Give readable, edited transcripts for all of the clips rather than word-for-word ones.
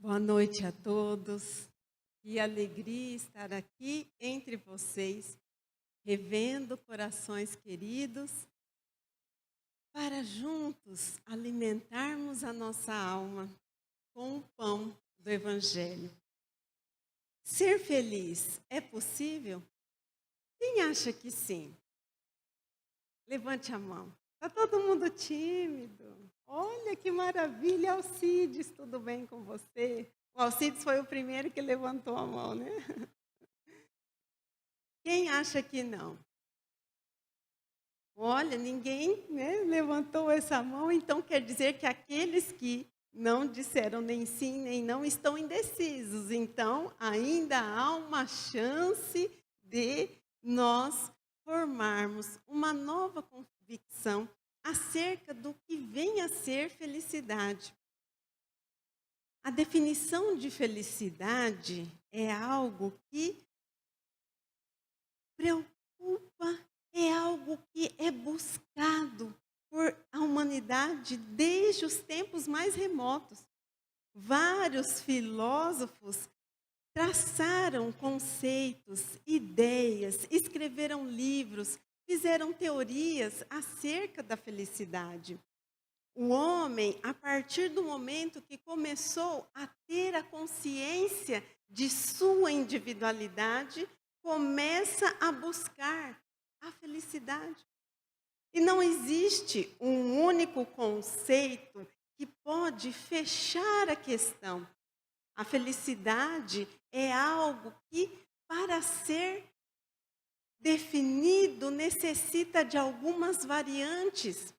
Boa noite a todos. Que alegria estar aqui entre vocês, revendo corações queridos, para juntos alimentarmos a nossa alma com o pão do Evangelho. Ser feliz é possível? Quem acha que sim? Levante a mão. Está todo mundo tímido. Olha que maravilha, Alcides, tudo bem com você? O Alcides foi o primeiro que levantou a mão, né? Quem acha que não? Olha, ninguém, né, levantou essa mão, então quer dizer que aqueles que não disseram nem sim nem não estão indecisos. Então, ainda há uma chance de nós formarmos uma nova convicção acerca do que vem a ser felicidade. A definição de felicidade é algo que preocupa, é algo que é buscado por a humanidade desde os tempos mais remotos. Vários filósofos traçaram conceitos, ideias, escreveram livros, fizeram teorias acerca da felicidade. O homem, a partir do momento que começou a ter a consciência de sua individualidade, começa a buscar a felicidade. E não existe um único conceito que pode fechar a questão. A felicidade é algo que, para ser definido, necessita de algumas variantes.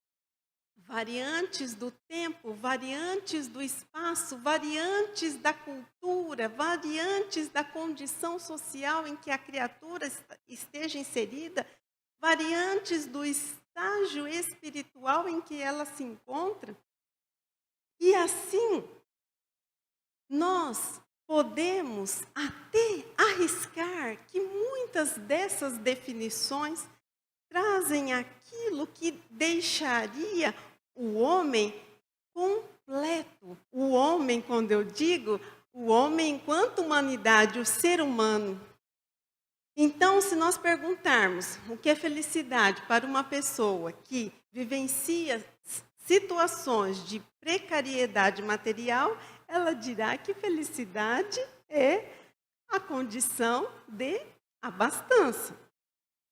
Variantes do tempo, variantes do espaço, variantes da cultura, variantes da condição social em que a criatura esteja inserida, variantes do estágio espiritual em que ela se encontra. E assim, nós podemos até arriscar que muitas dessas definições trazem aquilo que deixaria o homem completo. O homem, quando eu digo, o homem enquanto humanidade, o ser humano. Então, se nós perguntarmos o que é felicidade para uma pessoa que vivencia situações de precariedade material, ela dirá que felicidade é a condição de abastança.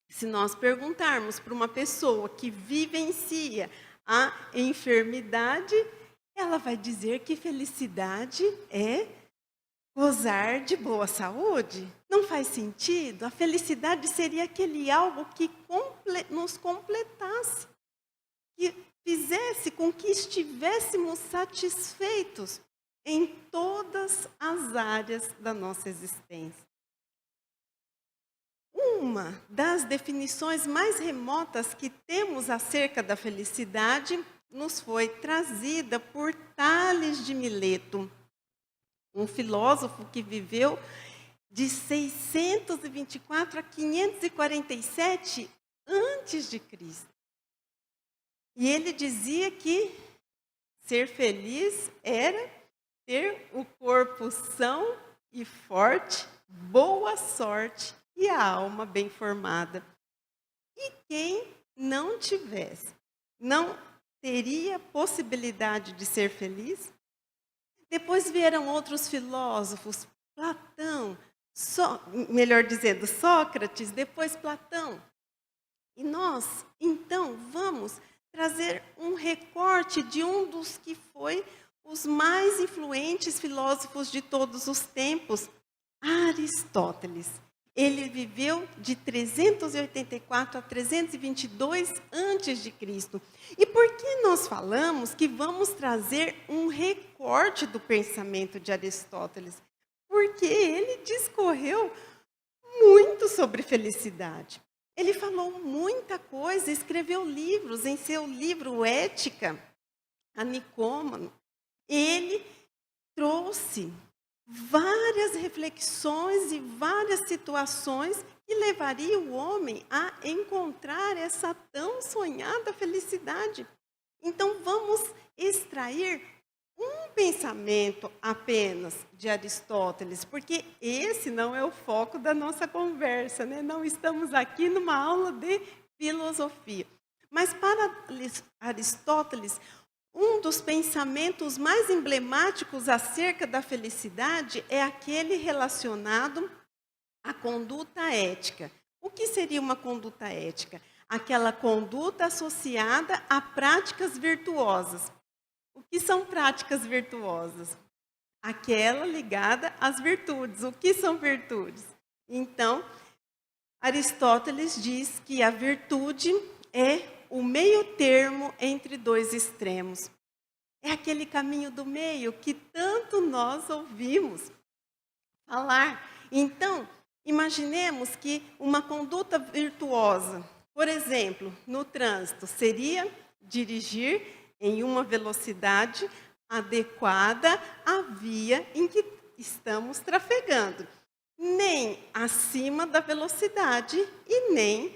Se nós perguntarmos para uma pessoa que vivencia a enfermidade, ela vai dizer que felicidade é gozar de boa saúde. Não faz sentido? A felicidade seria aquele algo que nos completasse, que fizesse com que estivéssemos satisfeitos em todas as áreas da nossa existência. Uma das definições mais remotas que temos acerca da felicidade nos foi trazida por Tales de Mileto, um filósofo que viveu de 624 a 547 antes de Cristo. E ele dizia que ser feliz era ter o corpo são e forte, boa sorte e a alma bem formada. E quem não tivesse, não teria possibilidade de ser feliz? Depois vieram outros filósofos, Platão, melhor dizendo, Sócrates, depois Platão. E nós, então, vamos trazer um recorte de um dos que foi os mais influentes filósofos de todos os tempos, Aristóteles. Ele viveu de 384 a 322 antes de Cristo. E por que nós falamos que vamos trazer um recorte do pensamento de Aristóteles? Porque ele discorreu muito sobre felicidade. Ele falou muita coisa, escreveu livros. Em seu livro Ética, a Nicômaco, ele trouxe várias reflexões e várias situações que levariam o homem a encontrar essa tão sonhada felicidade. Então, vamos extrair um pensamento apenas de Aristóteles, porque esse não é o foco da nossa conversa, né? Não estamos aqui numa aula de filosofia. Mas para Aristóteles, um dos pensamentos mais emblemáticos acerca da felicidade é aquele relacionado à conduta ética. O que seria uma conduta ética? Aquela conduta associada a práticas virtuosas. O que são práticas virtuosas? Aquela ligada às virtudes. O que são virtudes? Então, Aristóteles diz que a virtude é o meio termo entre dois extremos. É aquele caminho do meio que tanto nós ouvimos falar. Então, imaginemos que uma conduta virtuosa, por exemplo, no trânsito, seria dirigir em uma velocidade adequada à via em que estamos trafegando. Nem acima da velocidade e nem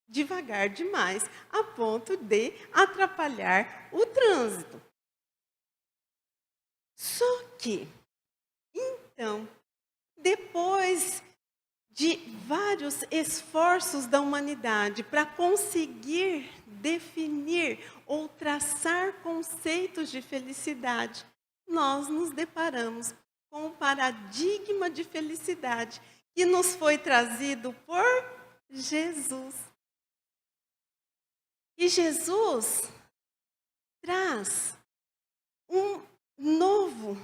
devagar demais, a ponto de atrapalhar o trânsito. Só que, então, depois de vários esforços da humanidade para conseguir definir ou traçar conceitos de felicidade, nós nos deparamos com o paradigma de felicidade que nos foi trazido por Jesus. E Jesus traz um novo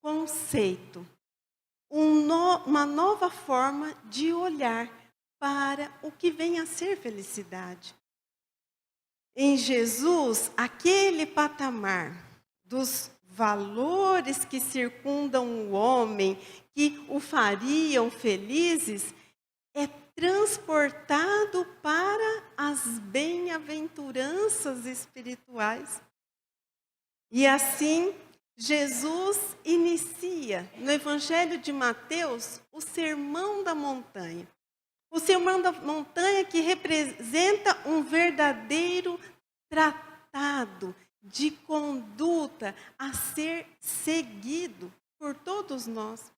conceito, uma nova forma de olhar para o que vem a ser felicidade. Em Jesus, aquele patamar dos valores que circundam o homem, que o fariam felizes, é transportado para as bem-aventuranças espirituais. E assim, Jesus inicia no Evangelho de Mateus o Sermão da Montanha. O Sermão da Montanha que representa um verdadeiro tratado de conduta a ser seguido por todos nós.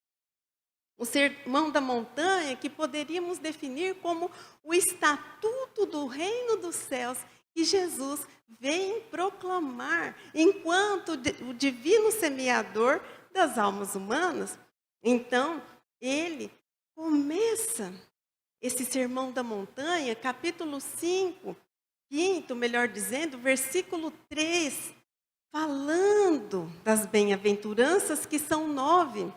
O Sermão da Montanha que poderíamos definir como o estatuto do reino dos céus que Jesus vem proclamar enquanto o divino semeador das almas humanas. Então, ele começa esse Sermão da Montanha, capítulo 5, melhor dizendo, versículo 3, falando das bem-aventuranças, que são 9.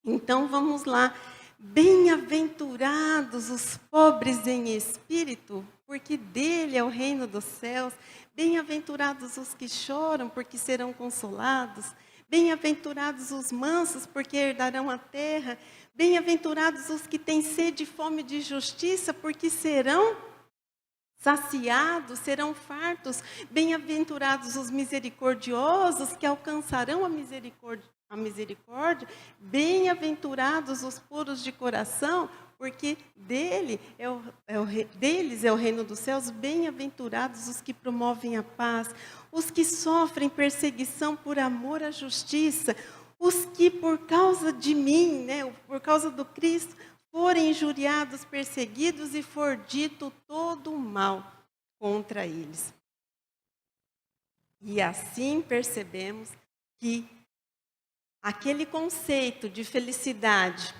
Então, vamos lá. Bem-aventurados os pobres em espírito, porque dele é o reino dos céus. Bem-aventurados os que choram, porque serão consolados. Bem-aventurados os mansos, porque herdarão a terra. Bem-aventurados os que têm sede e fome de justiça, porque serão saciados, serão fartos. Bem-aventurados os misericordiosos, que alcançarão a misericórdia. Bem-aventurados os puros de coração, porque deles é o reino dos céus. Bem-aventurados os que promovem a paz, os que sofrem perseguição por amor à justiça, os que por causa de mim, por causa do Cristo, forem injuriados, perseguidos e for dito todo o mal contra eles. E assim percebemos que aquele conceito de felicidade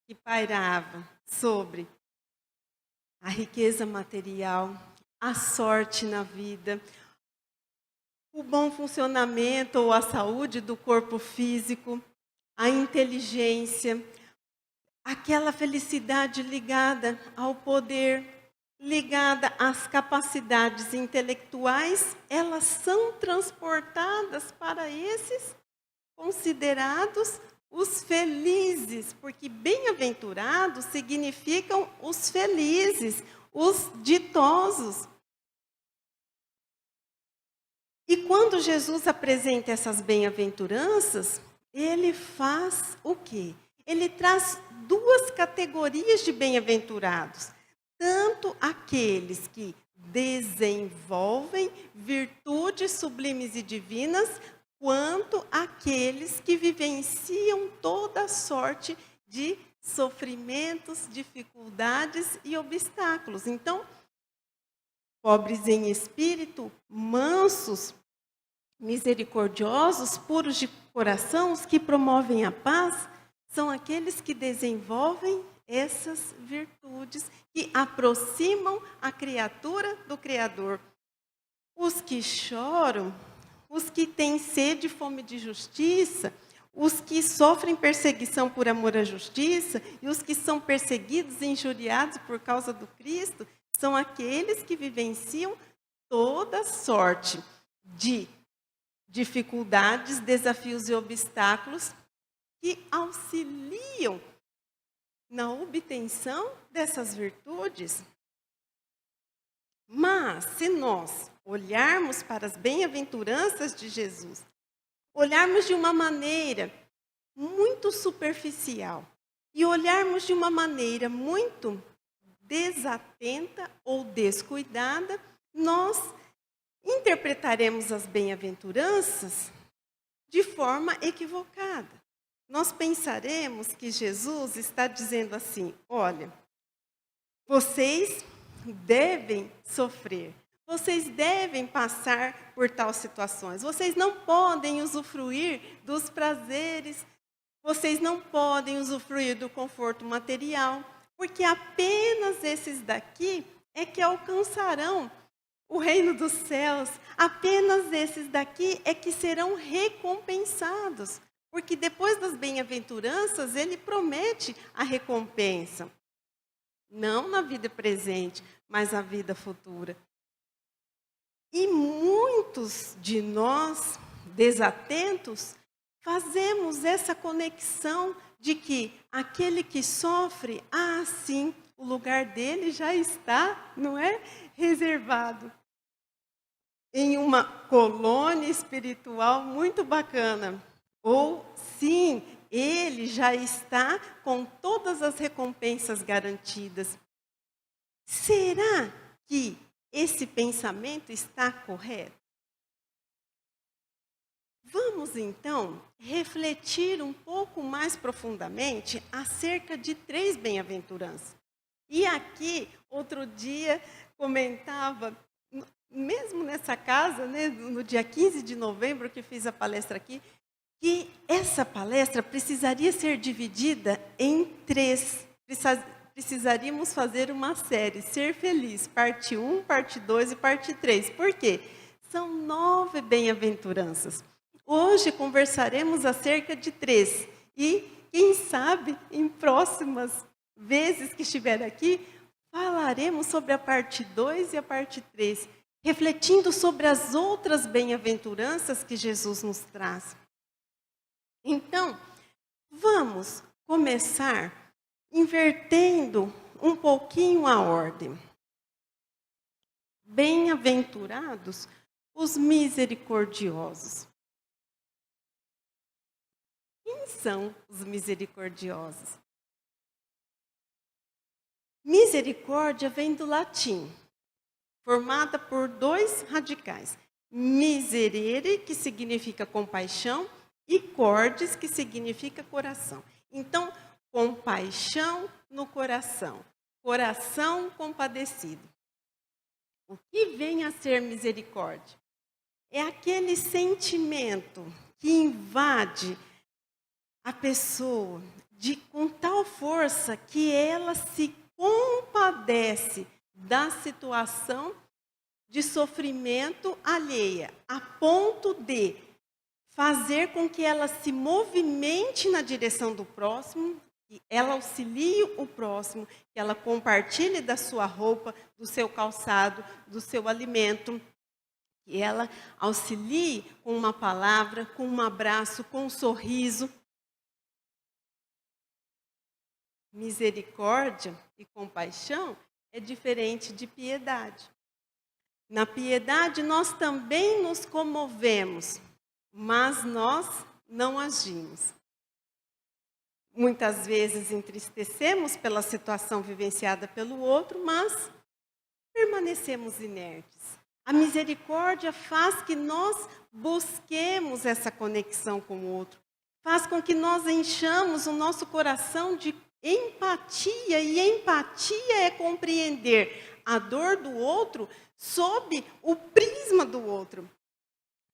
que pairava sobre a riqueza material, a sorte na vida, o bom funcionamento ou a saúde do corpo físico, a inteligência, aquela felicidade ligada ao poder, ligada às capacidades intelectuais, elas são transportadas para esses considerados os felizes, porque bem-aventurados significam os felizes, os ditosos. E quando Jesus apresenta essas bem-aventuranças, ele faz o quê? Ele traz duas categorias de bem-aventurados. Tanto aqueles que desenvolvem virtudes sublimes e divinas, quanto aqueles que vivenciam toda sorte de sofrimentos, dificuldades e obstáculos. Então, pobres em espírito, mansos, misericordiosos, puros de coração, os que promovem a paz, são aqueles que desenvolvem essas virtudes que aproximam a criatura do Criador. Os que choram, os que têm sede e fome de justiça, os que sofrem perseguição por amor à justiça e os que são perseguidos e injuriados por causa do Cristo, são aqueles que vivenciam toda sorte de dificuldades, desafios e obstáculos que auxiliam na obtenção dessas virtudes. Mas, se nós olharmos para as bem-aventuranças de Jesus, olharmos de uma maneira muito superficial e olharmos de uma maneira muito desatenta ou descuidada, nós interpretaremos as bem-aventuranças de forma equivocada. Nós pensaremos que Jesus está dizendo assim: olha, vocês devem sofrer, vocês devem passar por tais situações, vocês não podem usufruir dos prazeres, vocês não podem usufruir do conforto material, porque apenas esses daqui é que alcançarão o reino dos céus, apenas esses daqui é que serão recompensados, porque depois das bem-aventuranças ele promete a recompensa, não na vida presente, mas na vida futura. E muitos de nós, desatentos, fazemos essa conexão de que aquele que sofre, sim, o lugar dele já está, não é, reservado em uma colônia espiritual muito bacana. Ou, sim, ele já está com todas as recompensas garantidas. Será que esse pensamento está correto? Vamos, então, refletir um pouco mais profundamente acerca de 3 bem-aventuranças. E aqui, outro dia, comentava, mesmo nessa casa, né, no dia 15 de novembro, que fiz a palestra aqui, que essa palestra precisaria ser dividida em 3. Precisaríamos fazer uma série, Ser Feliz, parte 1, parte 2 e parte 3. Por quê? São 9 bem-aventuranças. Hoje conversaremos acerca de 3. E, quem sabe, em próximas vezes que estiver aqui, falaremos sobre a parte 2 e a parte 3, refletindo sobre as outras bem-aventuranças que Jesus nos traz. Então, vamos começar invertendo um pouquinho a ordem. Bem-aventurados os misericordiosos. Quem são os misericordiosos? Misericórdia vem do latim, formada por 2 radicais. Miserere, que significa compaixão, e cordis, que significa coração. Então, compaixão no coração, coração compadecido. O que vem a ser misericórdia? É aquele sentimento que invade a pessoa com tal força que ela se compadece da situação de sofrimento alheia, a ponto de fazer com que ela se movimente na direção do próximo, que ela auxilie o próximo, que ela compartilhe da sua roupa, do seu calçado, do seu alimento, que ela auxilie com uma palavra, com um abraço, com um sorriso. Misericórdia e compaixão é diferente de piedade. Na piedade, nós também nos comovemos, mas nós não agimos. Muitas vezes entristecemos pela situação vivenciada pelo outro, mas permanecemos inertes. A misericórdia faz que nós busquemos essa conexão com o outro. Faz com que nós enchamos o nosso coração de empatia. E empatia é compreender a dor do outro sob o prisma do outro.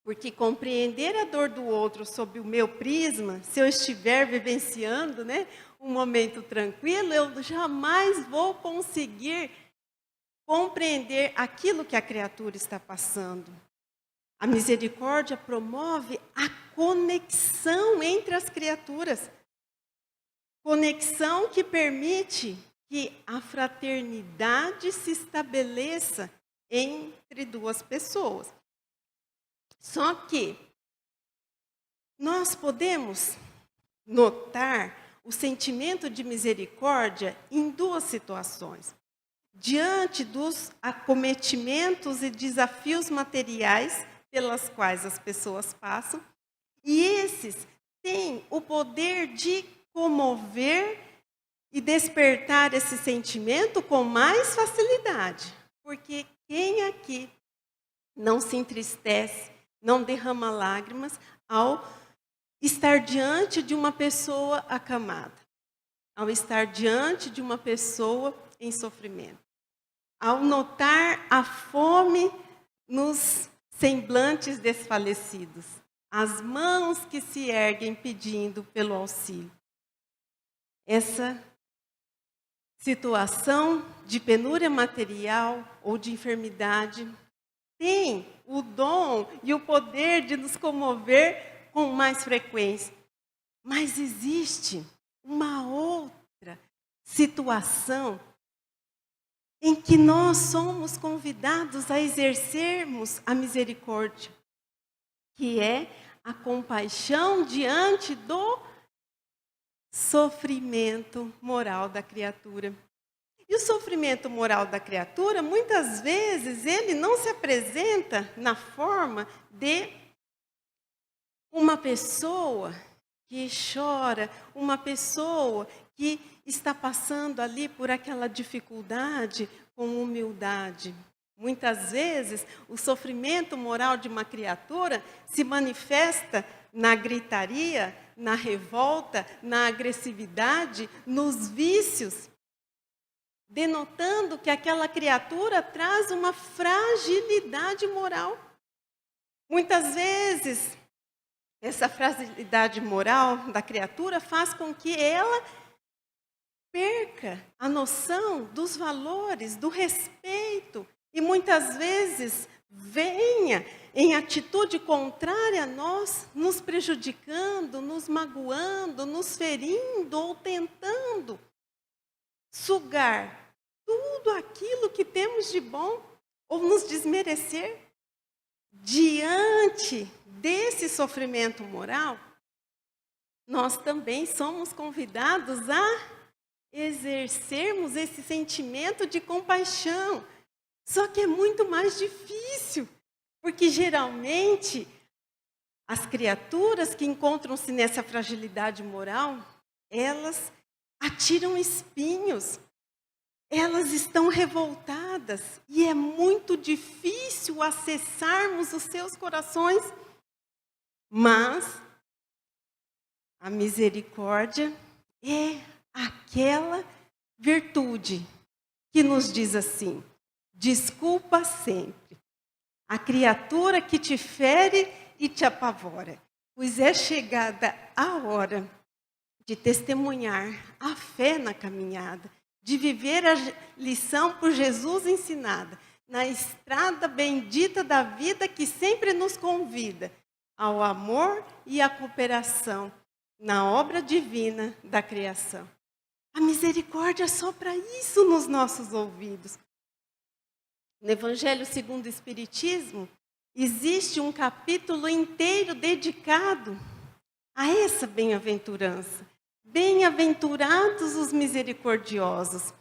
Porque compreender a dor do outro sob o meu prisma, se eu estiver vivenciando, um momento tranquilo, eu jamais vou conseguir compreender aquilo que a criatura está passando. A misericórdia promove a conexão entre as criaturas. Conexão que permite que a fraternidade se estabeleça entre duas pessoas. Só que nós podemos notar o sentimento de misericórdia em duas situações. Diante dos acometimentos e desafios materiais pelas quais as pessoas passam, e esses têm o poder de comover e despertar esse sentimento com mais facilidade. Porque quem aqui não se entristece, não derrama lágrimas ao estar diante de uma pessoa acamada, ao estar diante de uma pessoa em sofrimento, ao notar a fome nos semblantes desfalecidos, as mãos que se erguem pedindo pelo auxílio. Essa situação de penúria material ou de enfermidade tem o dom e o poder de nos comover com mais frequência. Mas existe uma outra situação em que nós somos convidados a exercermos a misericórdia, que é a compaixão diante do sofrimento moral da criatura. E o sofrimento moral da criatura, muitas vezes, ele não se apresenta na forma de uma pessoa que chora, uma pessoa que está passando ali por aquela dificuldade com humildade. Muitas vezes, o sofrimento moral de uma criatura se manifesta na gritaria, na revolta, na agressividade, nos vícios, denotando que aquela criatura traz uma fragilidade moral. Muitas vezes, essa fragilidade moral da criatura faz com que ela perca a noção dos valores, do respeito, e muitas vezes venha em atitude contrária a nós, nos prejudicando, nos magoando, nos ferindo ou tentando sugar tudo aquilo que temos de bom ou nos desmerecer. Diante desse sofrimento moral, nós também somos convidados a exercermos esse sentimento de compaixão. Só que é muito mais difícil, porque geralmente as criaturas que encontram-se nessa fragilidade moral, elas atiram espinhos, elas estão revoltadas e é muito difícil acessarmos os seus corações. Mas a misericórdia é aquela virtude que nos diz assim: desculpa sempre a criatura que te fere e te apavora, pois é chegada a hora de testemunhar a fé na caminhada, de viver a lição por Jesus ensinada, na estrada bendita da vida que sempre nos convida ao amor e à cooperação na obra divina da criação. A misericórdia sopra isso nos nossos ouvidos. No Evangelho segundo o Espiritismo, existe um capítulo inteiro dedicado a essa bem-aventurança. Bem-aventurados os misericordiosos.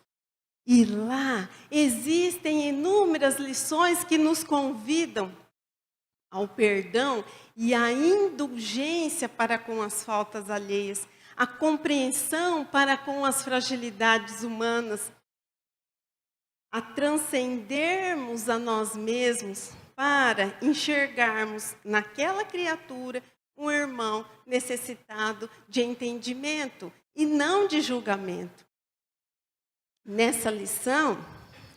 E lá existem inúmeras lições que nos convidam ao perdão e à indulgência para com as faltas alheias, a compreensão para com as fragilidades humanas. a transcendermos a nós mesmos para enxergarmos naquela criatura um irmão necessitado de entendimento e não de julgamento. Nessa lição,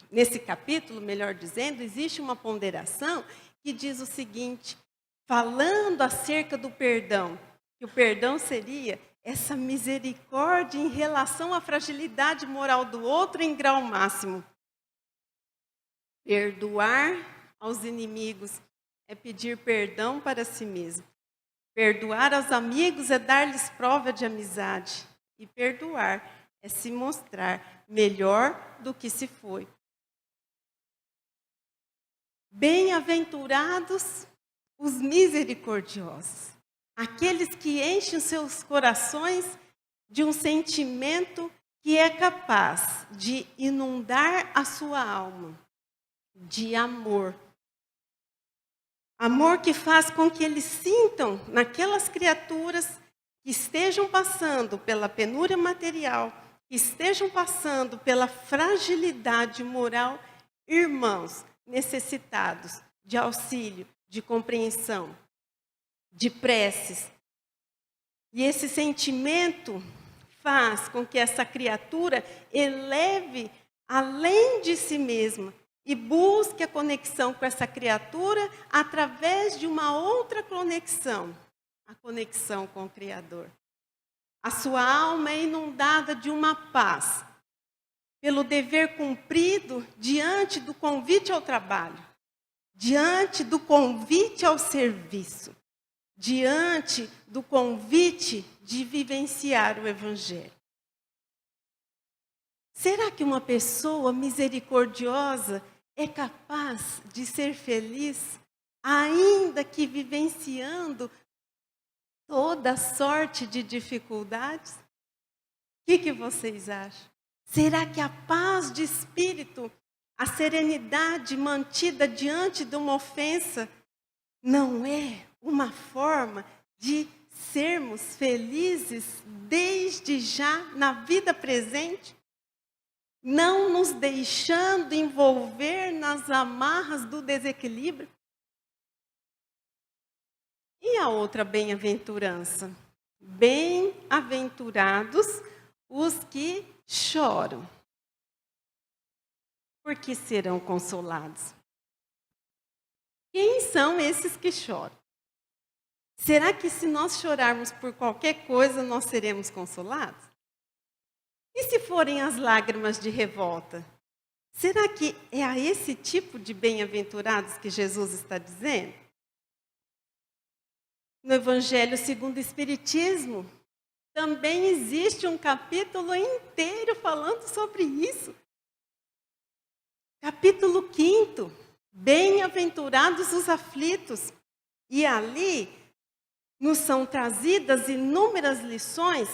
nesse capítulo, melhor dizendo, existe uma ponderação que diz o seguinte, falando acerca do perdão, que o perdão seria essa misericórdia em relação à fragilidade moral do outro em grau máximo. Perdoar aos inimigos é pedir perdão para si mesmo. Perdoar aos amigos é dar-lhes prova de amizade. E perdoar é se mostrar melhor do que se foi. Bem-aventurados os misericordiosos, aqueles que enchem os seus corações de um sentimento que é capaz de inundar a sua alma de amor. Amor que faz com que eles sintam naquelas criaturas que estejam passando pela penúria material, que estejam passando pela fragilidade moral, irmãos necessitados de auxílio, de compreensão, de preces. E esse sentimento faz com que essa criatura eleve além de si mesma e busque a conexão com essa criatura através de uma outra conexão, a conexão com o Criador. A sua alma é inundada de uma paz, pelo dever cumprido diante do convite ao trabalho, diante do convite ao serviço, diante do convite de vivenciar o Evangelho. Será que uma pessoa misericordiosa é capaz de ser feliz, ainda que vivenciando toda sorte de dificuldades? O que vocês acham? Será que a paz de espírito, a serenidade mantida diante de uma ofensa, não é uma forma de sermos felizes desde já na vida presente? Não nos deixando envolver nas amarras do desequilíbrio? E a outra bem-aventurança? Bem-aventurados os que choram, porque serão consolados. Quem são esses que choram? Será que se nós chorarmos por qualquer coisa, nós seremos consolados? E se forem as lágrimas de revolta? Será que é a esse tipo de bem-aventurados que Jesus está dizendo? No Evangelho segundo o Espiritismo, também existe um capítulo inteiro falando sobre isso. Capítulo 5, Bem-aventurados os aflitos. E ali nos são trazidas inúmeras lições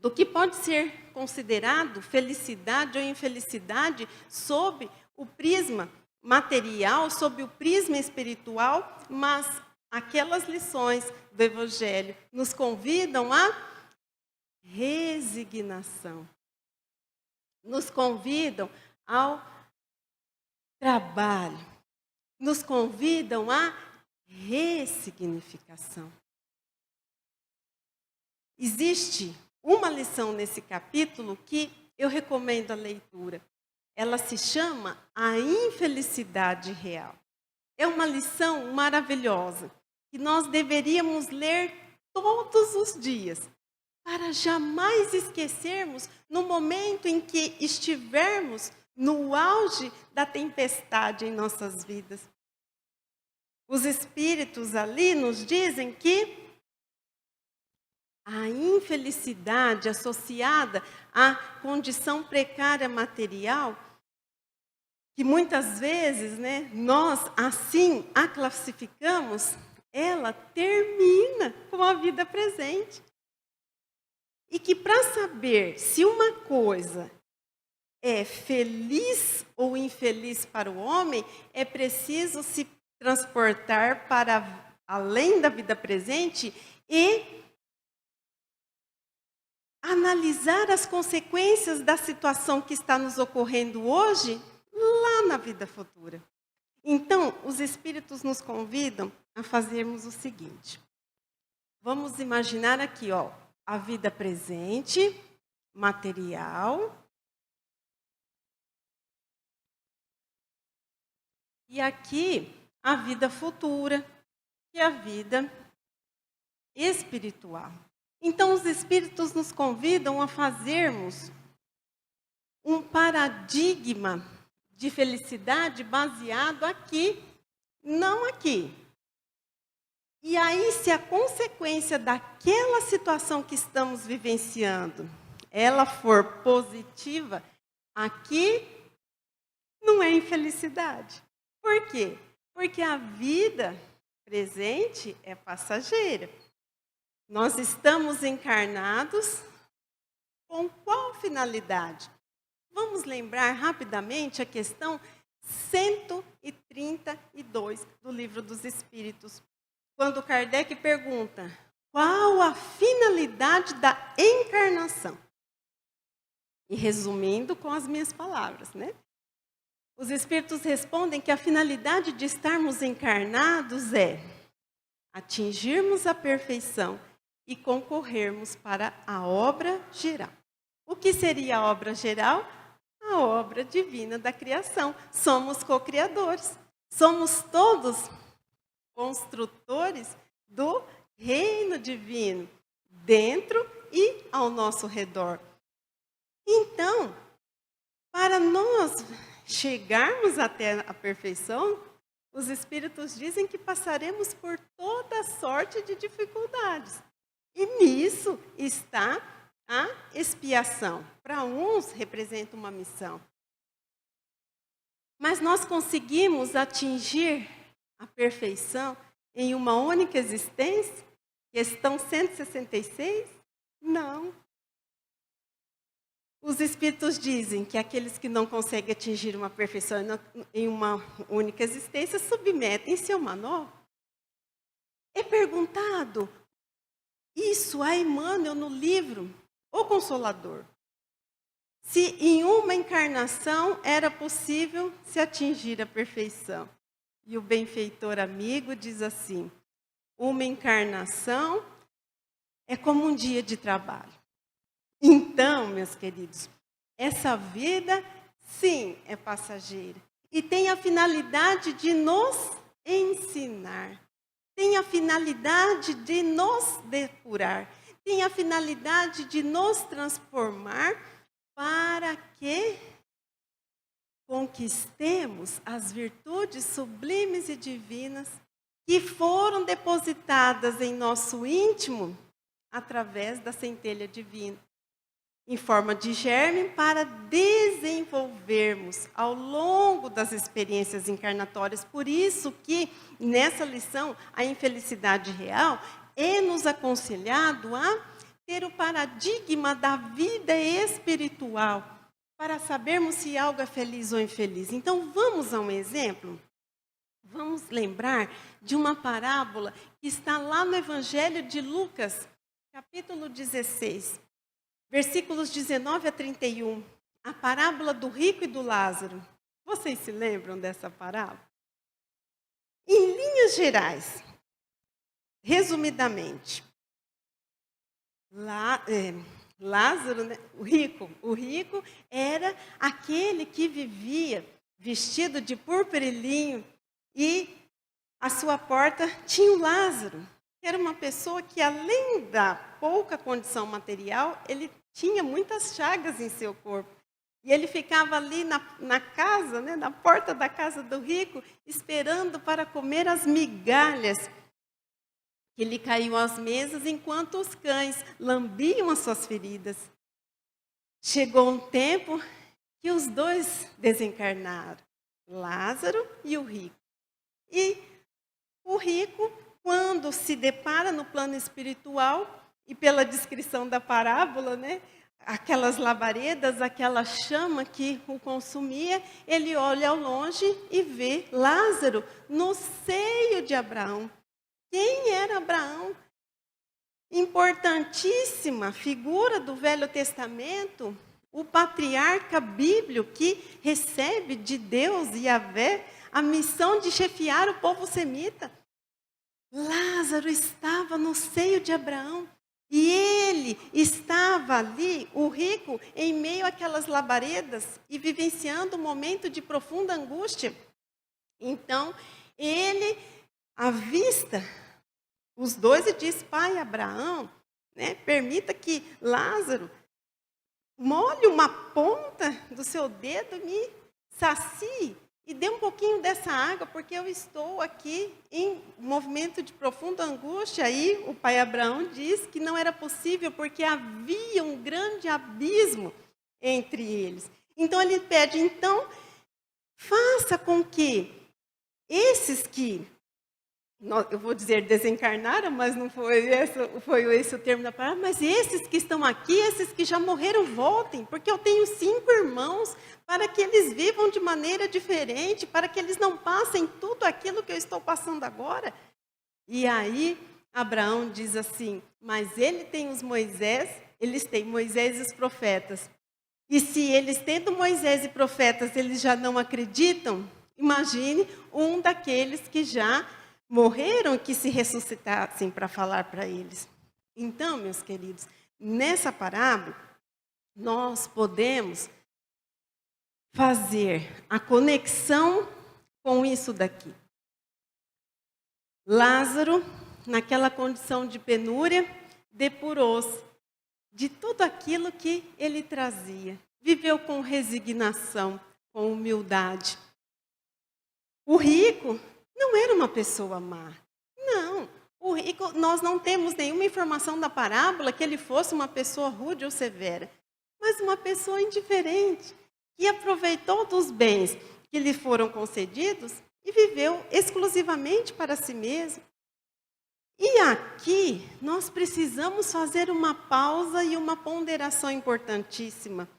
do que pode ser considerado felicidade ou infelicidade sob o prisma material, sob o prisma espiritual, mas aquelas lições do Evangelho nos convidam à resignação, nos convidam ao trabalho, nos convidam à ressignificação. Existe uma lição nesse capítulo que eu recomendo a leitura. Ela se chama A Infelicidade Real. É uma lição maravilhosa que nós deveríamos ler todos os dias, para jamais esquecermos no momento em que estivermos no auge da tempestade em nossas vidas. Os espíritos ali nos dizem que a infelicidade associada à condição precária material, que muitas vezes, nós assim a classificamos, ela termina com a vida presente. E que para saber se uma coisa é feliz ou infeliz para o homem, é preciso se transportar para além da vida presente e analisar as consequências da situação que está nos ocorrendo hoje, lá na vida futura. Então, os Espíritos nos convidam a fazermos o seguinte. Vamos imaginar aqui, a vida presente, material. E aqui, a vida futura, que é a vida espiritual. Então, os Espíritos nos convidam a fazermos um paradigma de felicidade baseado aqui, não aqui. E aí, se a consequência daquela situação que estamos vivenciando, ela for positiva, aqui não é infelicidade. Por quê? Porque a vida presente é passageira. Nós estamos encarnados com qual finalidade? Vamos lembrar rapidamente a questão 132 do Livro dos Espíritos, quando Kardec pergunta: qual a finalidade da encarnação? E resumindo com as minhas palavras, os Espíritos respondem que a finalidade de estarmos encarnados é atingirmos a perfeição e concorrermos para a obra geral. O que seria a obra geral? A obra divina da criação. Somos co-criadores. Somos todos construtores do reino divino, dentro e ao nosso redor. Então, para nós chegarmos até a perfeição, os Espíritos dizem que passaremos por toda sorte de dificuldades. E nisso está a expiação. Para uns representa uma missão. Mas nós conseguimos atingir a perfeição em uma única existência? Questão 166? Não. Os Espíritos dizem que aqueles que não conseguem atingir uma perfeição em uma única existência submetem-se ao manual. É perguntado isso a Emmanuel no livro O Consolador. Se em uma encarnação era possível se atingir a perfeição. E o benfeitor amigo diz assim: uma encarnação é como um dia de trabalho. Então, meus queridos, essa vida, sim, é passageira. E tem a finalidade de nos ensinar. Tem a finalidade de nos depurar. Tem a finalidade de nos transformar para que conquistemos as virtudes sublimes e divinas que foram depositadas em nosso íntimo através da centelha divina, em forma de germe, para desenvolvermos ao longo das experiências encarnatórias. Por isso que, nessa lição, a infelicidade real é nos aconselhado a ter o paradigma da vida espiritual, para sabermos se algo é feliz ou infeliz. Então, vamos a um exemplo? Vamos lembrar de uma parábola que está lá no Evangelho de Lucas, capítulo 16. Versículos 19 a 31, a parábola do rico e do Lázaro. Vocês se lembram dessa parábola? Em linhas gerais, resumidamente, Lázaro, o rico era aquele que vivia vestido de púrpura e linho, e à sua porta tinha o Lázaro, que era uma pessoa que, além da pouca condição material, ele tinha muitas chagas em seu corpo. E ele ficava ali na casa, na porta da casa do rico, esperando para comer as migalhas que lhe caíam às mesas, enquanto os cães lambiam as suas feridas. Chegou um tempo que os dois desencarnaram, Lázaro e o rico. E o rico, quando se depara no plano espiritual, e pela descrição da parábola, aquelas labaredas, aquela chama que o consumia, ele olha ao longe e vê Lázaro no seio de Abraão. Quem era Abraão? importantíssima figura do Velho Testamento, o patriarca bíblico que recebe de Deus, Yahvé, a missão de chefiar o povo semita. Lázaro estava no seio de Abraão. E ele estava ali, o rico, em meio àquelas labaredas e vivenciando um momento de profunda angústia. Então, ele avista os dois e diz: Pai Abraão, permita que Lázaro molhe uma ponta do seu dedo e me sacie e dê um pouquinho dessa água, porque eu estou aqui em movimento de profunda angústia. Aí o pai Abraão diz que não era possível, porque havia um grande abismo entre eles. Então ele pede, então, faça com que esses que, eu vou dizer desencarnaram, mas não foi esse o termo da palavra, mas esses que estão aqui, esses que já morreram, voltem, porque eu tenho 5 irmãos, para que eles vivam de maneira diferente, para que eles não passem tudo aquilo que eu estou passando agora. E aí Abraão diz assim: mas eles têm Moisés e os profetas. E se eles tendo Moisés e profetas, eles já não acreditam, imagine um daqueles que já morreram, que se ressuscitassem para falar para eles. Então, meus queridos, nessa parábola, nós podemos fazer a conexão com isso daqui. Lázaro, naquela condição de penúria, depurou-se de tudo aquilo que ele trazia. Viveu com resignação, com humildade. O rico não era uma pessoa má. Não. O rico, nós não temos nenhuma informação da parábola que ele fosse uma pessoa rude ou severa, mas uma pessoa indiferente, que aproveitou dos bens que lhe foram concedidos e viveu exclusivamente para si mesmo. E aqui nós precisamos fazer uma pausa e uma ponderação importantíssima.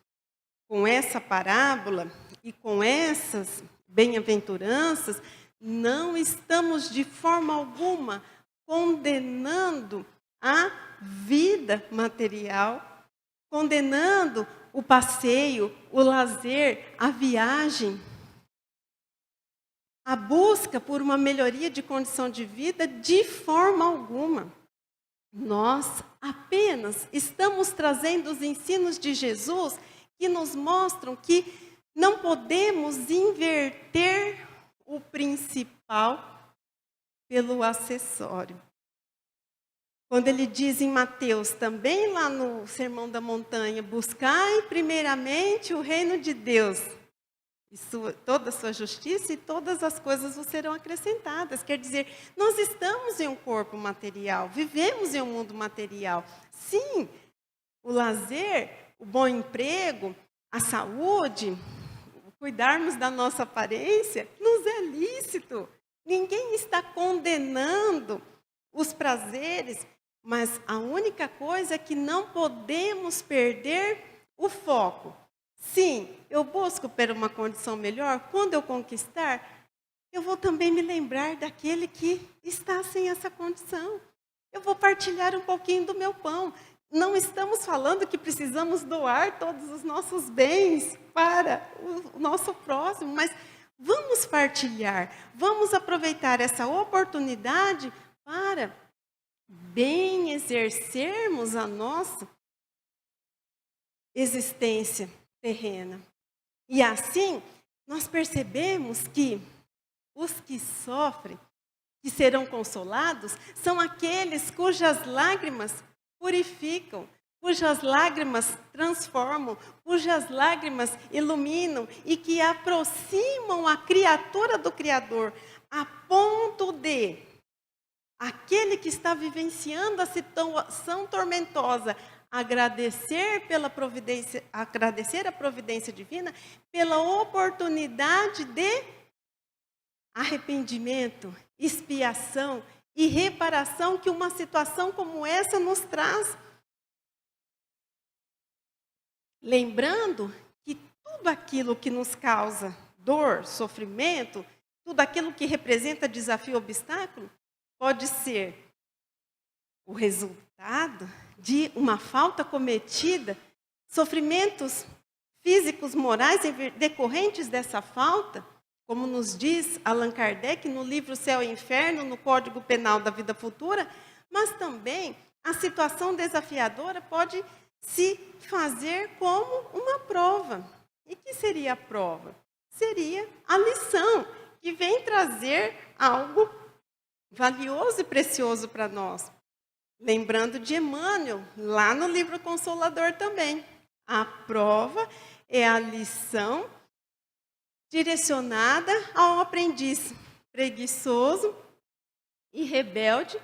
Com essa parábola e com essas bem-aventuranças, não estamos de forma alguma condenando a vida material, condenando o passeio, o lazer, a viagem, a busca por uma melhoria de condição de vida, de forma alguma. Nós apenas estamos trazendo os ensinos de Jesus que nos mostram que não podemos inverter o principal pelo acessório. Quando ele diz em Mateus, também lá no Sermão da Montanha, buscai primeiramente o reino de Deus, toda a sua justiça, e todas as coisas vos serão acrescentadas. Quer dizer, nós estamos em um corpo material, vivemos em um mundo material. Sim, o lazer, o bom emprego, a saúde, cuidarmos da nossa aparência, nos é lícito. Ninguém está condenando os prazeres, mas a única coisa é que não podemos perder o foco. Sim, eu busco por uma condição melhor. Quando eu conquistar, eu vou também me lembrar daquele que está sem essa condição. Eu vou partilhar um pouquinho do meu pão. Não estamos falando que precisamos doar todos os nossos bens para o nosso próximo, mas vamos partilhar, vamos aproveitar essa oportunidade para bem exercermos a nossa existência terrena. E assim, nós percebemos que os que sofrem, que serão consolados, são aqueles cujas lágrimas purificam, cujas lágrimas transformam, cujas lágrimas iluminam e que aproximam a criatura do Criador, a ponto de aquele que está vivenciando a situação tormentosa agradecer a providência divina pela oportunidade de arrependimento, expiação e reparação que uma situação como essa nos traz. Lembrando que tudo aquilo que nos causa dor, sofrimento, tudo aquilo que representa desafio, obstáculo, pode ser resultado de uma falta cometida, sofrimentos físicos, morais decorrentes dessa falta, como nos diz Allan Kardec no livro Céu e Inferno, no Código Penal da Vida Futura, mas também a situação desafiadora pode se fazer como uma prova. E que seria a prova? Seria a lição, que vem trazer algo valioso e precioso para nós. Lembrando de Emmanuel, lá no livro Consolador também. A prova é a lição direcionada ao aprendiz preguiçoso e rebelde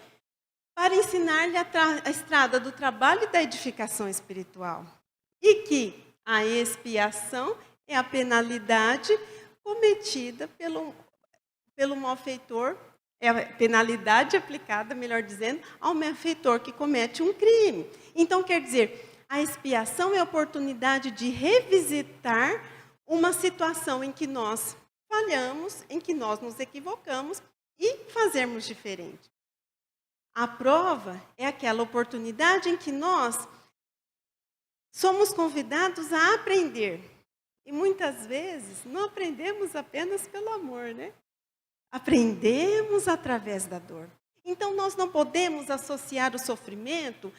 para ensinar-lhe a estrada do trabalho e da edificação espiritual. E que a expiação é a penalidade cometida pelo malfeitor, é a penalidade aplicada, melhor dizendo, ao malfeitor que comete um crime. Então, quer dizer, a expiação é a oportunidade de revisitar uma situação em que nós falhamos, em que nós nos equivocamos e fazermos diferente. A prova é aquela oportunidade em que nós somos convidados a aprender. E muitas vezes não aprendemos apenas pelo amor, né? Aprendemos através da dor. Então nós não podemos associar o sofrimento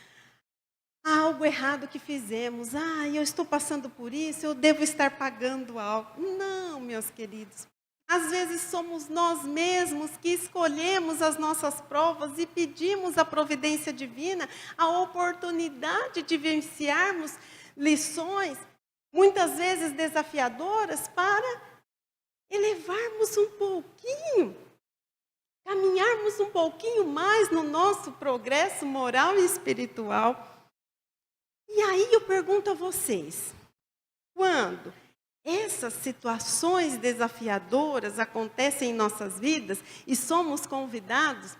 a algo errado que fizemos. Eu estou passando por isso, eu devo estar pagando algo. Não, meus queridos. Às vezes somos nós mesmos que escolhemos as nossas provas e pedimos à providência divina a oportunidade de vivenciarmos lições, muitas vezes desafiadoras, para elevarmos um pouquinho, caminharmos um pouquinho mais no nosso progresso moral e espiritual. E aí eu pergunto a vocês, quando essas situações desafiadoras acontecem em nossas vidas e somos convidados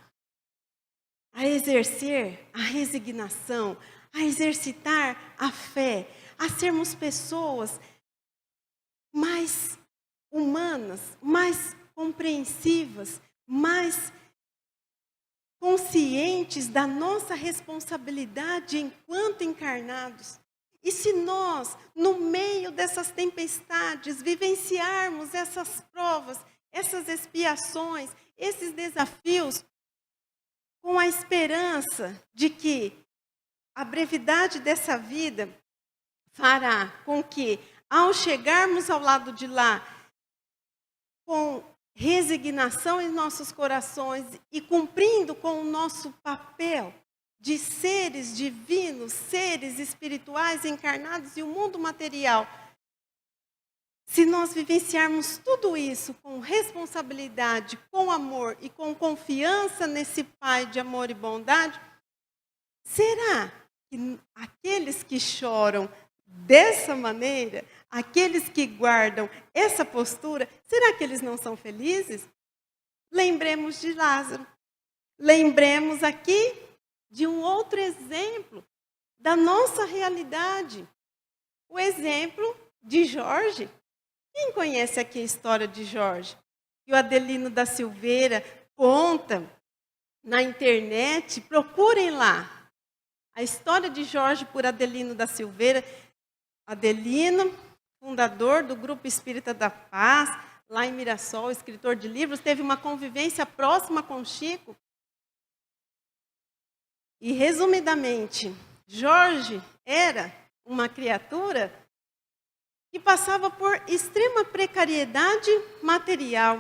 a exercer a resignação, a exercitar a fé, a sermos pessoas mais humanas, mais compreensivas, mais conscientes da nossa responsabilidade enquanto encarnados. E se nós, no meio dessas tempestades, vivenciarmos essas provas, essas expiações, esses desafios, com a esperança de que a brevidade dessa vida fará com que, ao chegarmos ao lado de lá, com resignação em nossos corações e cumprindo com o nosso papel de seres divinos, seres espirituais encarnados e o mundo material, se nós vivenciarmos tudo isso com responsabilidade, com amor e com confiança nesse Pai de amor e bondade, será que aqueles que choram dessa maneira, aqueles que guardam essa postura, será que eles não são felizes? Lembremos de Lázaro. Lembremos aqui de um outro exemplo da nossa realidade. O exemplo de Jorge. Quem conhece aqui a história de Jorge? Que o Adelino da Silveira conta na internet, procurem lá. A história de Jorge por Adelino da Silveira. Adelino, fundador do Grupo Espírita da Paz, lá em Mirassol, escritor de livros, teve uma convivência próxima com Chico. E, resumidamente, Jorge era uma criatura que passava por extrema precariedade material.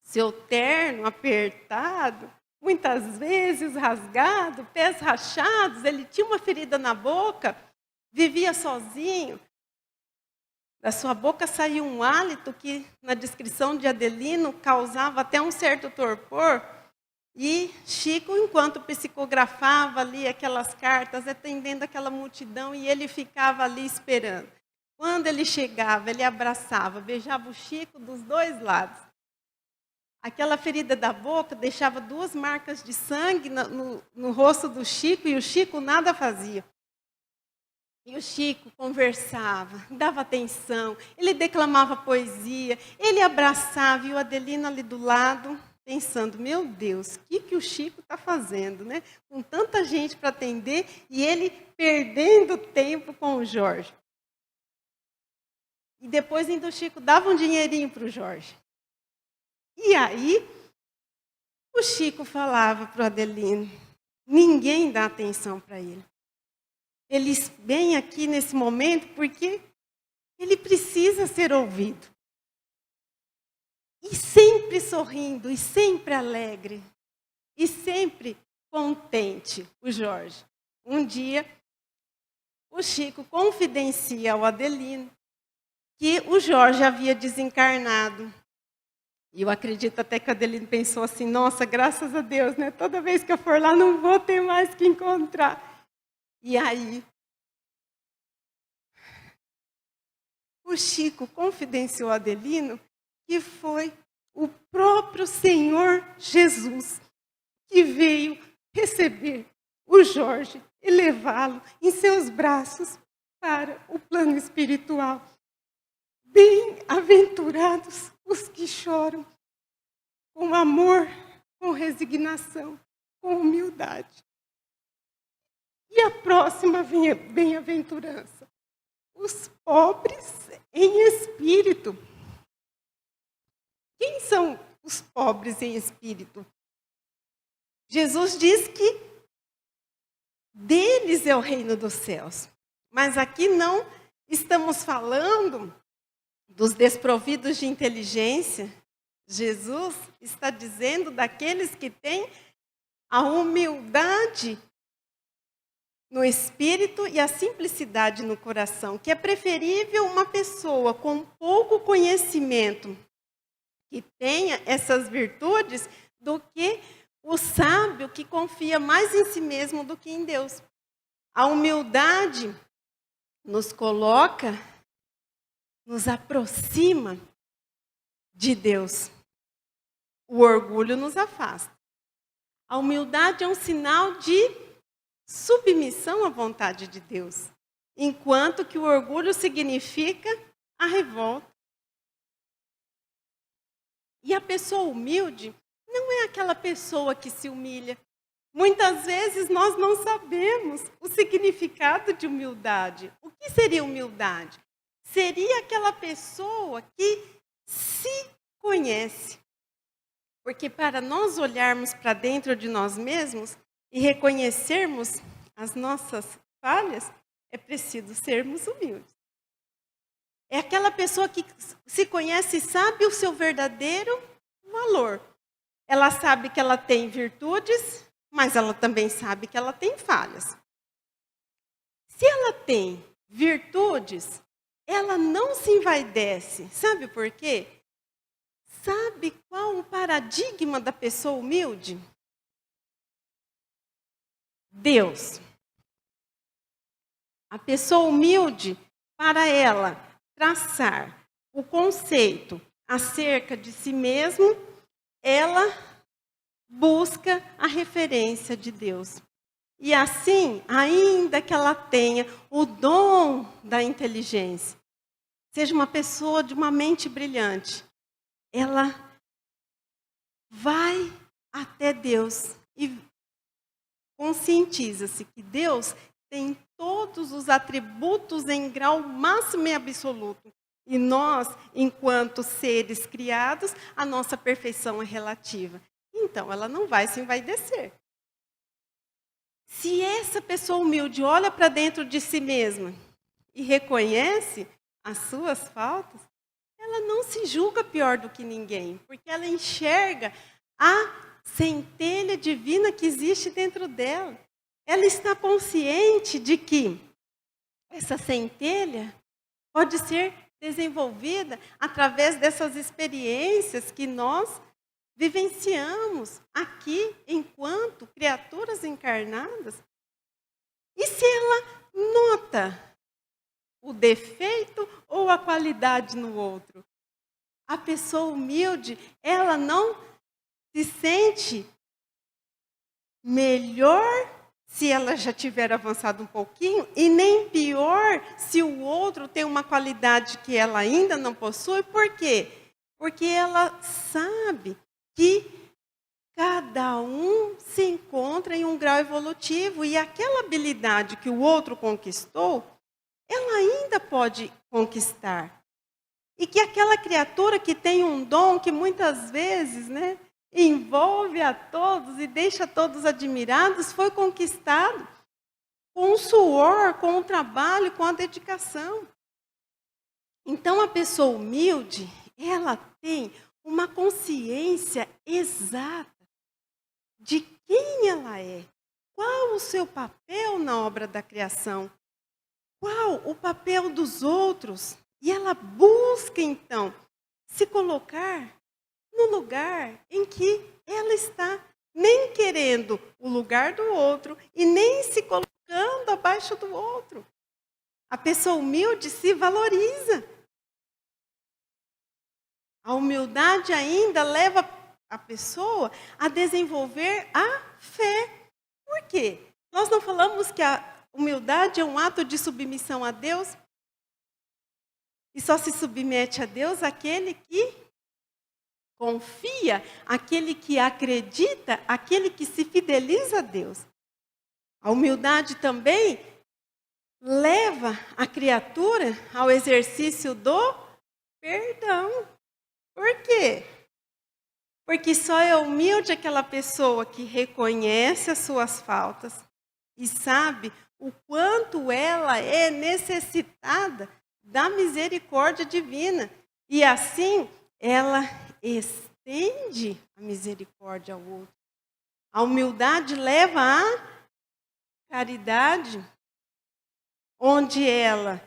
Seu terno apertado, muitas vezes rasgado, pés rachados, ele tinha uma ferida na boca, vivia sozinho. Da sua boca saía um hálito que, na descrição de Adelino, causava até um certo torpor. E Chico, enquanto psicografava ali aquelas cartas, atendendo aquela multidão, e ele ficava ali esperando. Quando ele chegava, ele abraçava, beijava o Chico dos dois lados. Aquela ferida da boca deixava 2 marcas de sangue no rosto do Chico, e o Chico nada fazia. E o Chico conversava, dava atenção, ele declamava poesia, ele abraçava, e o Adelino ali do lado, pensando, meu Deus, o que o Chico está fazendo, né? Com tanta gente para atender e ele perdendo tempo com o Jorge. E depois ainda o Chico dava um dinheirinho para o Jorge. E aí, o Chico falava para o Adelino, ninguém dá atenção para ele. Ele vem aqui nesse momento porque ele precisa ser ouvido. E sempre sorrindo, e sempre alegre, e sempre contente, o Jorge. Um dia, o Chico confidencia ao Adelino que o Jorge havia desencarnado. E eu acredito até que o Adelino pensou assim, nossa, graças a Deus, né? Toda vez que eu for lá, não vou ter mais que encontrar. E aí, o Chico confidenciou ao Adelino que foi o próprio Senhor Jesus que veio receber o Jorge e levá-lo em seus braços para o plano espiritual. Bem-aventurados os que choram com amor, com resignação, com humildade. E a próxima bem-aventurança, os pobres em espírito. Quem são os pobres em espírito? Jesus diz que deles é o reino dos céus. Mas aqui não estamos falando dos desprovidos de inteligência. Jesus está dizendo daqueles que têm a humildade no espírito e a simplicidade no coração, que é preferível uma pessoa com pouco conhecimento que tenha essas virtudes do que o sábio que confia mais em si mesmo do que em Deus. A humildade nos coloca, nos aproxima de Deus. O orgulho nos afasta. A humildade é um sinal de submissão à vontade de Deus, enquanto que o orgulho significa a revolta. E a pessoa humilde não é aquela pessoa que se humilha. Muitas vezes nós não sabemos o significado de humildade. O que seria humildade? Seria aquela pessoa que se conhece. Porque para nós olharmos para dentro de nós mesmos e reconhecermos as nossas falhas, é preciso sermos humildes. É aquela pessoa que se conhece e sabe o seu verdadeiro valor. Ela sabe que ela tem virtudes, mas ela também sabe que ela tem falhas. Se ela tem virtudes, ela não se envaidece. Sabe por quê? Sabe qual o paradigma da pessoa humilde? Deus. A pessoa humilde, para ela traçar o conceito acerca de si mesmo, ela busca a referência de Deus. E assim, ainda que ela tenha o dom da inteligência, seja uma pessoa de uma mente brilhante, ela vai até Deus e conscientiza-se que Deus tem todos os atributos em grau máximo e absoluto. E nós, enquanto seres criados, a nossa perfeição é relativa. Então, ela não vai se envaidecer. Se essa pessoa humilde olha para dentro de si mesma e reconhece as suas faltas, ela não se julga pior do que ninguém, porque ela enxerga a centelha divina que existe dentro dela. Ela está consciente de que essa centelha pode ser desenvolvida através dessas experiências que nós vivenciamos aqui enquanto criaturas encarnadas. E se ela nota o defeito ou a qualidade no outro? A pessoa humilde, ela não se sente melhor se ela já tiver avançado um pouquinho e nem pior se o outro tem uma qualidade que ela ainda não possui. Por quê? Porque ela sabe que cada um se encontra em um grau evolutivo e aquela habilidade que o outro conquistou, ela ainda pode conquistar. E que aquela criatura que tem um dom que muitas vezes, envolve a todos e deixa todos admirados, foi conquistado com o suor, com o trabalho, com a dedicação. Então, a pessoa humilde, ela tem uma consciência exata de quem ela é, qual o seu papel na obra da criação, qual o papel dos outros. E ela busca, então, se colocar no lugar em que ela está, nem querendo o lugar do outro e nem se colocando abaixo do outro. A pessoa humilde se valoriza. A humildade ainda leva a pessoa a desenvolver a fé. Por quê? Nós não falamos que a humildade é um ato de submissão a Deus? E só se submete a Deus aquele que confia, aquele que acredita, aquele que se fideliza a Deus. A humildade também leva a criatura ao exercício do perdão. Por quê? Porque só é humilde aquela pessoa que reconhece as suas faltas e sabe o quanto ela é necessitada da misericórdia divina. E assim, ela estende a misericórdia ao outro. A humildade leva à caridade, onde ela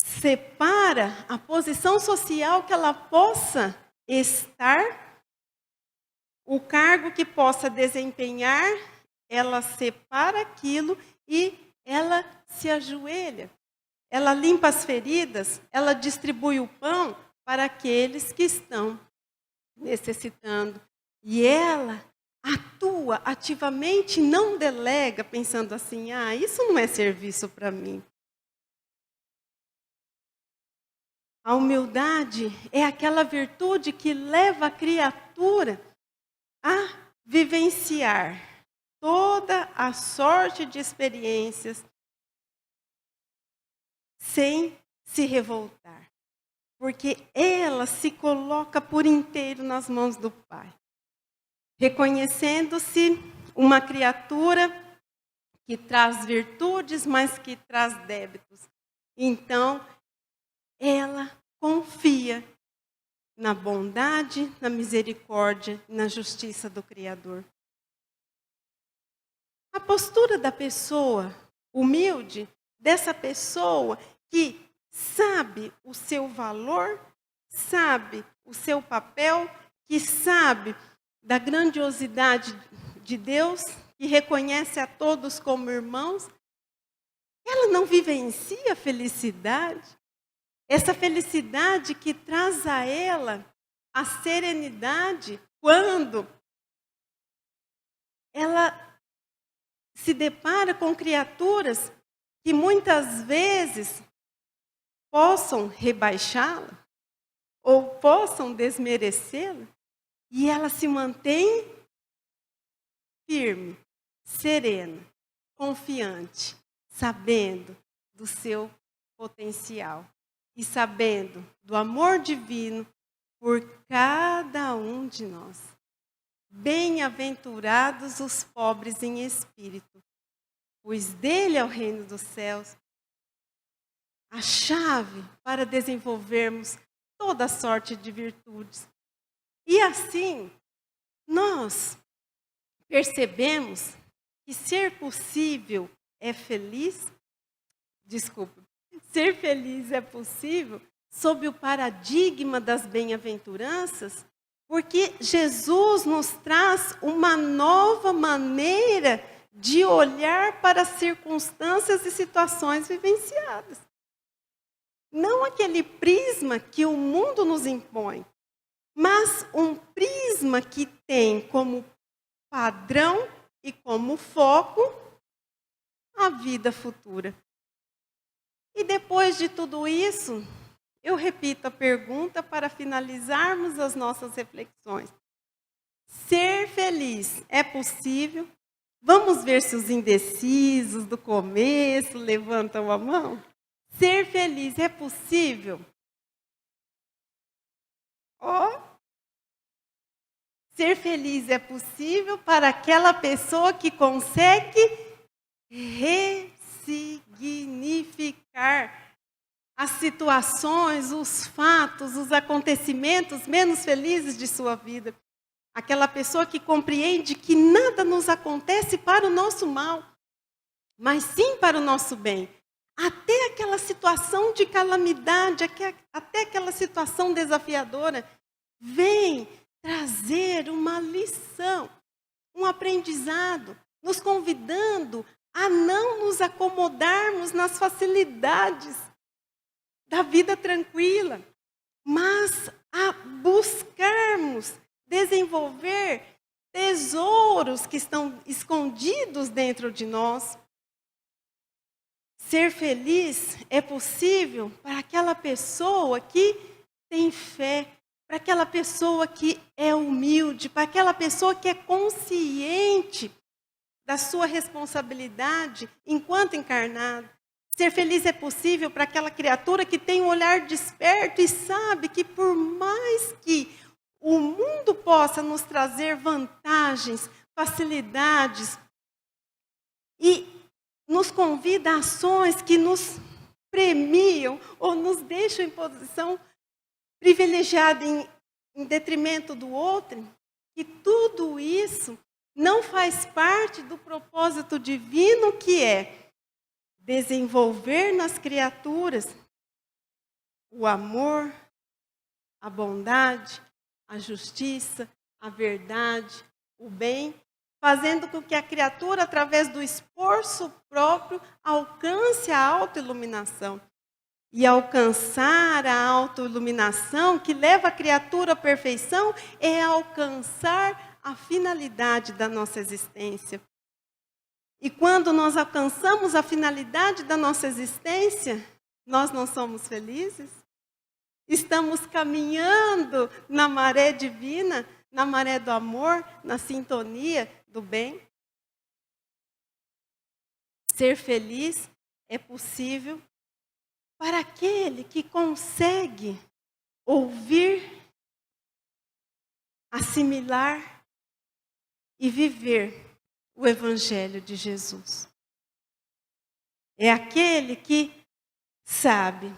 separa a posição social que ela possa estar, o cargo que possa desempenhar, ela separa aquilo e ela se ajoelha. Ela limpa as feridas, ela distribui o pão para aqueles que estão necessitando. E ela atua ativamente, não delega, pensando assim, isso não é serviço para mim. A humildade é aquela virtude que leva a criatura a vivenciar toda a sorte de experiências sem se revoltar. Porque ela se coloca por inteiro nas mãos do Pai. Reconhecendo-se uma criatura que traz virtudes, mas que traz débitos. Então, ela confia na bondade, na misericórdia, na justiça do Criador. A postura da pessoa humilde, dessa pessoa que sabe o seu valor, sabe o seu papel, que sabe da grandiosidade de Deus, que reconhece a todos como irmãos, ela não vivencia a felicidade. Essa felicidade que traz a ela a serenidade quando ela se depara com criaturas que muitas vezes possam rebaixá-la ou possam desmerecê-la, e ela se mantém firme, serena, confiante, sabendo do seu potencial. E sabendo do amor divino por cada um de nós. Bem-aventurados os pobres em espírito, pois dele é o reino dos céus. A chave para desenvolvermos toda sorte de virtudes. E assim, nós percebemos que ser possível é feliz. Ser feliz é possível sob o paradigma das bem-aventuranças, porque Jesus nos traz uma nova maneira de olhar para as circunstâncias e situações vivenciadas. Não aquele prisma que o mundo nos impõe, mas um prisma que tem como padrão e como foco a vida futura. E depois de tudo isso, eu repito a pergunta para finalizarmos as nossas reflexões. Ser feliz é possível? Vamos ver se os indecisos do começo levantam a mão. Ser feliz é possível? Ó, ser feliz é possível para aquela pessoa que consegue ressignificar as situações, os fatos, os acontecimentos menos felizes de sua vida. Aquela pessoa que compreende que nada nos acontece para o nosso mal, mas sim para o nosso bem. Até aquela situação de calamidade, até aquela situação desafiadora, vem trazer uma lição, um aprendizado, nos convidando a não nos acomodarmos nas facilidades da vida tranquila, mas a buscarmos desenvolver tesouros que estão escondidos dentro de nós. Ser feliz é possível para aquela pessoa que tem fé, para aquela pessoa que é humilde, para aquela pessoa que é consciente da sua responsabilidade enquanto encarnado. Ser feliz é possível para aquela criatura que tem um olhar desperto e sabe que por mais que o mundo possa nos trazer vantagens, facilidades e nos convida a ações que nos premiam ou nos deixam em posição privilegiada em detrimento do outro, que tudo isso não faz parte do propósito divino, que é desenvolver nas criaturas o amor, a bondade, a justiça, a verdade, o bem, fazendo com que a criatura, através do esforço próprio, alcance a autoiluminação. E alcançar a autoiluminação, que leva a criatura à perfeição, é alcançar a finalidade da nossa existência. E quando nós alcançamos a finalidade da nossa existência, nós não somos felizes? Estamos caminhando na maré divina, na maré do amor, na sintonia do bem? Ser feliz é possível para aquele que consegue ouvir, assimilar e viver o Evangelho de Jesus. É aquele que sabe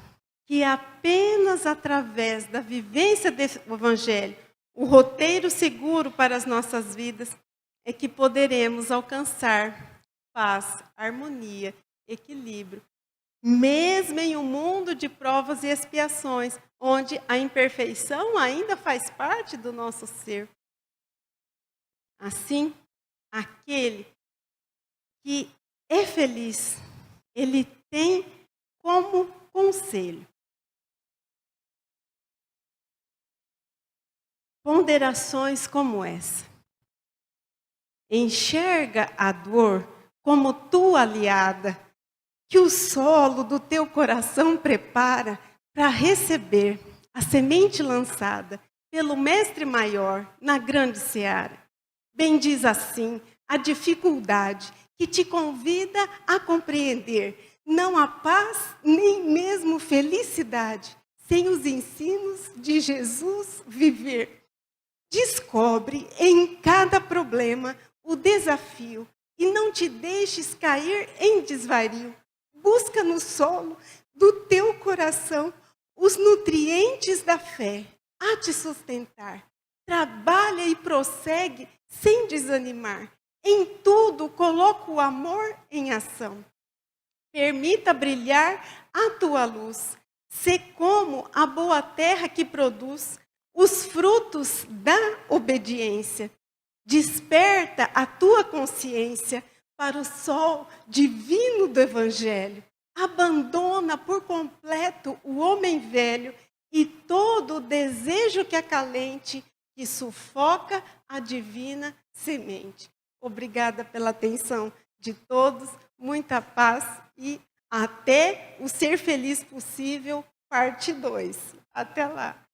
que apenas através da vivência do Evangelho, o roteiro seguro para as nossas vidas, é que poderemos alcançar paz, harmonia, equilíbrio, mesmo em um mundo de provas e expiações, onde a imperfeição ainda faz parte do nosso ser. Assim, aquele que é feliz, ele tem como conselho ponderações como essa. Enxerga a dor como tua aliada, que o solo do teu coração prepara para receber a semente lançada pelo Mestre Maior na grande seara. Bendiz assim a dificuldade que te convida a compreender. Não há paz, nem mesmo felicidade, sem os ensinos de Jesus viver. Descobre em cada problema o desafio e não te deixes cair em desvario. Busca no solo do teu coração os nutrientes da fé a te sustentar. Trabalha e prossegue sem desanimar. Em tudo coloca o amor em ação. Permita brilhar a tua luz. Sê como a boa terra que produz os frutos da obediência. Desperta a tua consciência para o sol divino do Evangelho. Abandona por completo o homem velho e todo o desejo que acalente, que sufoca a divina semente. Obrigada pela atenção de todos, muita paz e até o Ser Feliz Possível, parte 2. Até lá.